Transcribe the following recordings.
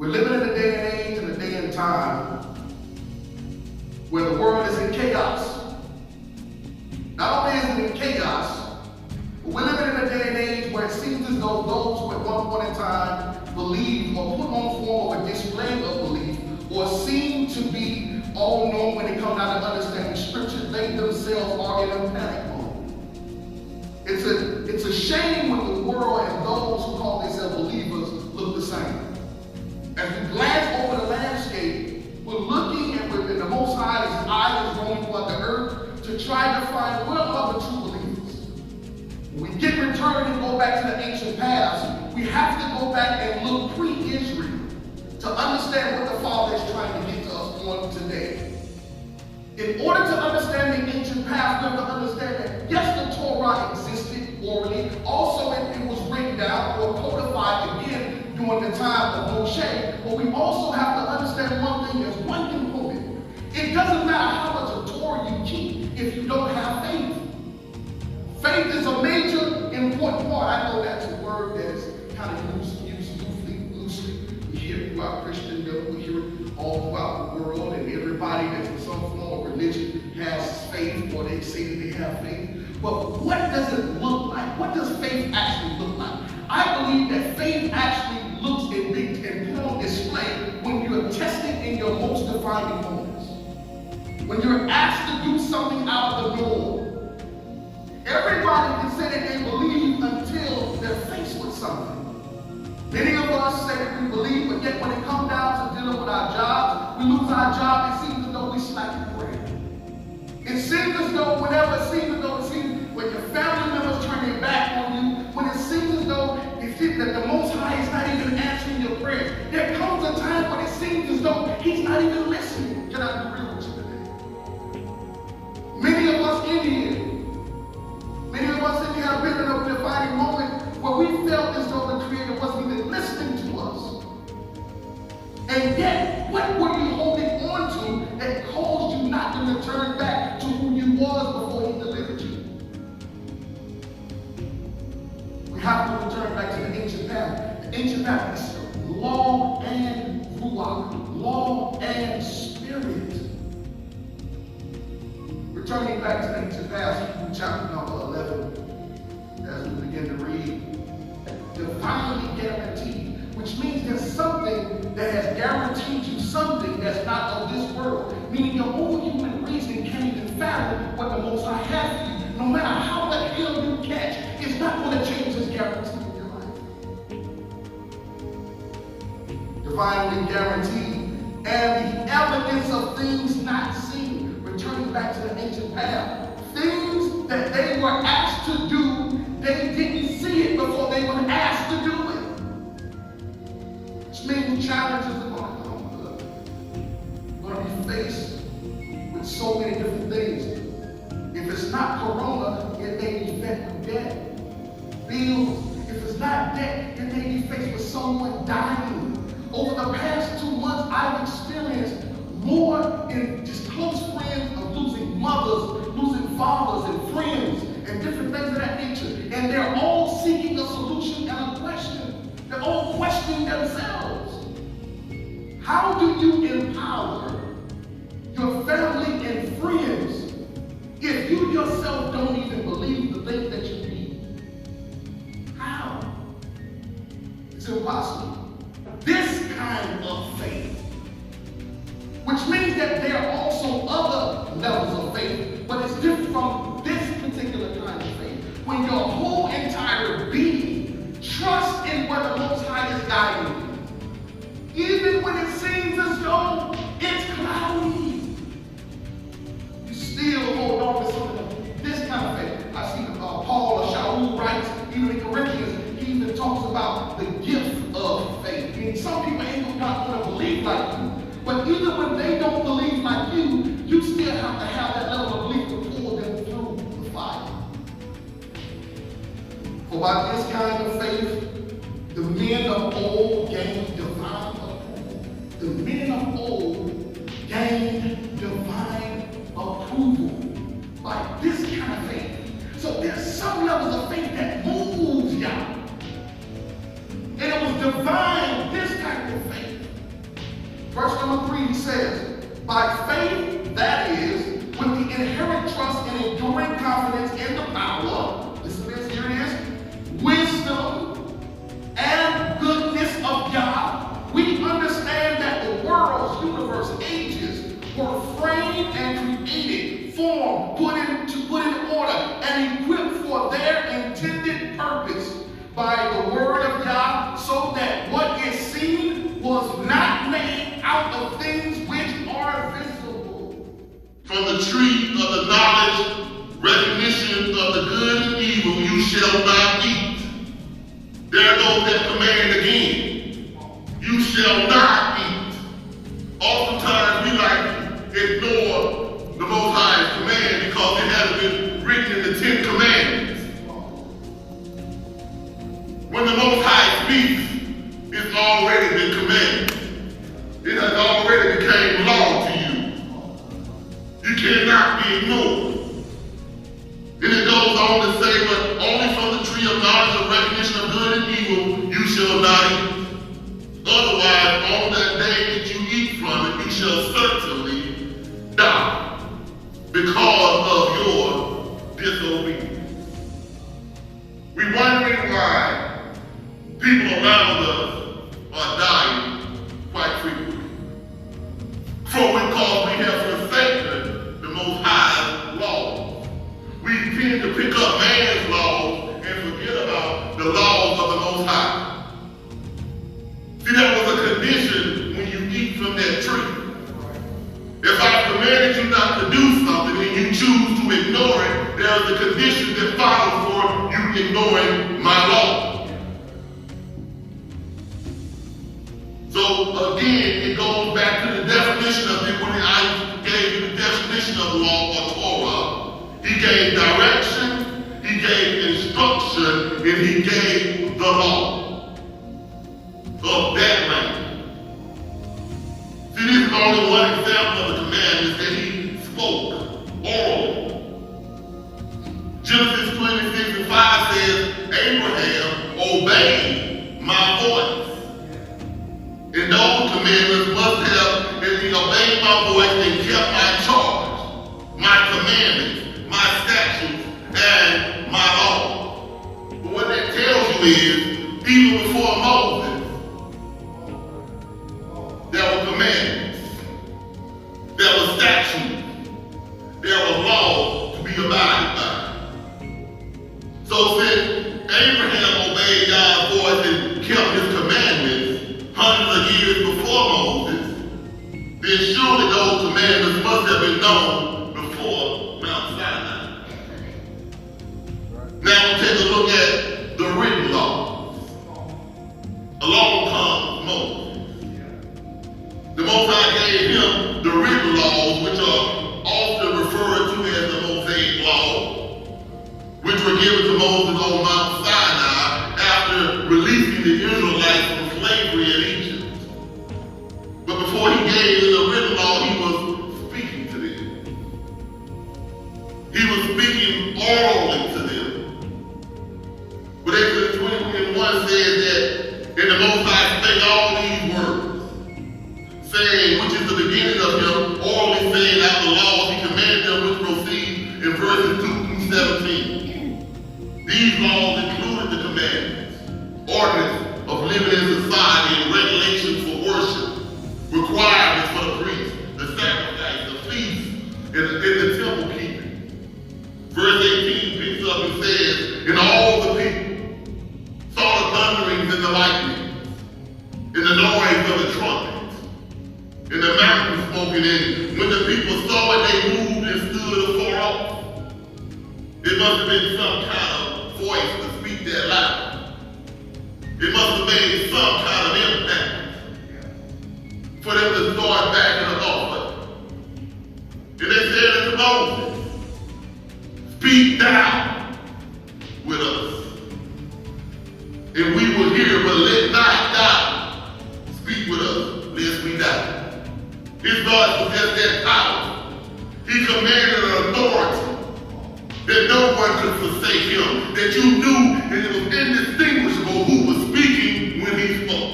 We're living in a day and age and a day and time where the world is in chaos. Not only is it in chaos, but we're living in a day and age where it seems as though those who at one point in time believed or put on form of a display of belief or seem to be all-knowing when it comes down to understanding Scripture, they themselves are in a panic mode. It's a shame when the world and those who call themselves believers look the same. As we glance over the landscape, we're looking and we're in the Most High's eyes is roaming throughout the earth to try to find where are the true believers. When we get returned and go back to the ancient past, we have to go back and look pre-Israel to understand what the Father is trying to get to us on today. In order to understand the ancient past, we have to understand that yes, the Torah existed orally. Also, it was written down or codified again during the time of Moshe. But we also have to understand one thing as one component. It doesn't matter how much of Torah you keep if you don't have faith. Faith is a major important part. I know that's a word that's kind of used loosely. We hear it throughout Christendom, we hear it all throughout the world, and everybody that's in some form of religion has faith, or they say that they have faith. But what does it look like? What does faith actually look like? I believe that faith actually looks and put on display when you're tested in your most defining moments. When you're asked to do something out of the norm. Everybody can say that they believe until they're faced with something. Many of us say that we believe, but yet when it comes down to dealing with our jobs, we lose our job, it seems as though we slack the bread. It seems as though when your family members turn their back on you, when it seems as though that the Most High is not even answering your prayers, there comes a time when it seems as though He's not even listening. Can I be real with you today? Many of us in here have been in a defining moment where we felt as though the Creator wasn't even listening to us. And yet, what were you holding on to that caused you not to return back to who you was before He delivered you? We have to return back to the ancient path. The ancient path is law and ruach, law and spirit. Returning back to the ancient path, chapter number 11, as we begin to read, divinely guaranteed, which means there's something that has guaranteed you something that's not of this world, meaning your own human reason can't even fathom what the Most High has for you. No matter how the hell you catch, it's not going to change His guarantee in your life. Divinely guaranteed, and the evidence of things not seen. Returning back to the ancient path, things that they were asked to do, they didn't see it before they were asked to do it. Which means challenges are going to come. We're going to be faced with so many different things. If it's not corona, it may be met with debt. Bills, if it's not debt, it may be faced with someone dying. Over the past 2 months, I've experienced more in just close friends of losing mothers, losing fathers and friends, and different things of that nature. And they're all seeking a solution and a question. They're all questioning themselves. How do you empower your family and friends if you yourself don't even believe the things that you need? How? It's impossible. This kind of faith, which means that there are also other levels of faith, but it's different from this particular kind of faith. When your whole entire being trusts in where the Most High is guiding you, even when it seems as though it's cloudy, you still hold on to something of this kind of faith. I see Paul or Shaul writes, even in Corinthians, he even talks about the gift of faith. I mean, some people ain't not going to believe like you, but even when they don't believe like you still have to have that level of belief to pull them through the fire. For by this kind of faith, the men of old gained divine approval. The men of old gained divine approval by this kind of faith. So there's some levels of faith that moves y'all. And it was divine, this type of faith, of the knowledge, recognition of the good and evil, you shall not eat. There goes that command again. You shall not eat. Oftentimes we like to ignore the Most High's command because it hasn't been written in the 10 Commandments. When the Most High speaks, it's already been commanded. It has already become law to you. You cannot be ignored. And it goes on to say, but only from the tree of knowledge of recognition of good and evil you shall not eat. Otherwise, on that day that you eat from it, you shall certainly die because of your disobedience. We're wondering why people around us are dying quite frequently. For because we have forsaken the Most High's laws. We tend to pick up man's laws and forget about the laws of the Most High. See, that was a condition when you eat from that tree. If I commanded you not to do something and you choose to ignore it, there's a condition that follows for you ignoring my law. So again, it goes back to the definition of it when I gave you the definition of the law or Torah. He gave direction, he gave instruction, and he gave the law of that land. See, this is only one example of the commandments that he spoke orally. Genesis 26:5 says, Abraham obeyed my voice. And those commandments must have, if he obeyed my voice and kept my charge, my commandments, my statutes, and my law. But what that tells you is, even before Moses, there were commandments, there were statutes, there were laws to be abided by. So since Abraham obeyed God's voice and kept his commandments hundreds of years before Moses, then surely those commandments must have been known before Mount Sinai. Now we take a look at the written laws. Along comes Moses. The Most High gave him the written laws, which are often referred to as the Mosaic Law, which were given to Moses on Mount Sinai after releasing the Israelites from slavery in Egypt. But before he gave them the written law, he was speaking to them. He was speaking orally to them. But Exodus 20:1 says that, and the Most High spake all these words, saying, which is the beginning of him, orally saying out the laws he commanded them, which proceed in verses 2-17. These laws included the commandments, ordinance of living in society, and regulations for worship, requirements for the priest, the sacrifice, the feast, and the temple keeping. Verse 18 picks up and says, and all the people saw the thunderings and the lightnings, and the noise of the trumpets, and the mountain smoking, and when the people saw it, they moved and stood afar off. It must have been some kind of voice to speak that loud. It must have made some kind of impact for them to start backing us off. And they said unto Moses, speak thou with us, and we will hear, but let not thou speak with us, lest we die. His God possessed that power. He commanded an authority that no one could forsake him, that you knew that it was indistinguishable who was speaking when he spoke.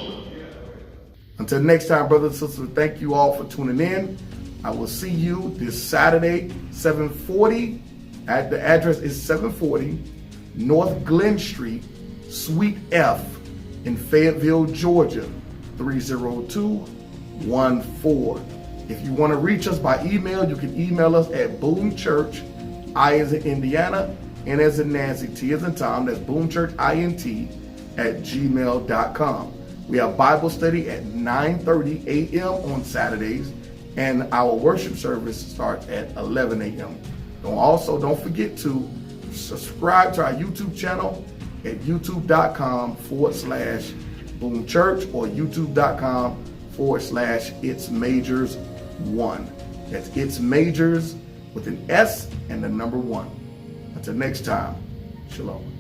Until next time, brothers and sisters, thank you all for tuning in. I will see you this Saturday, 740. The address is 740 North Glynn Street, Suite F in Fayetteville, Georgia, 30214. If you want to reach us by email, you can email us at BOOMCHURCH, I as in Indiana, N as in Nancy, T as in Tom, that's BOOMCHURCHINT @gmail.com. We have Bible study at 9:30 a.m. on Saturdays, and our worship service starts at 11 a.m. Don't forget to subscribe to our YouTube channel at youtube.com/BOOMCHURCH or youtube.com/itsmajors1. That's It's Majors with an S and the number 1. Until next time, shalom.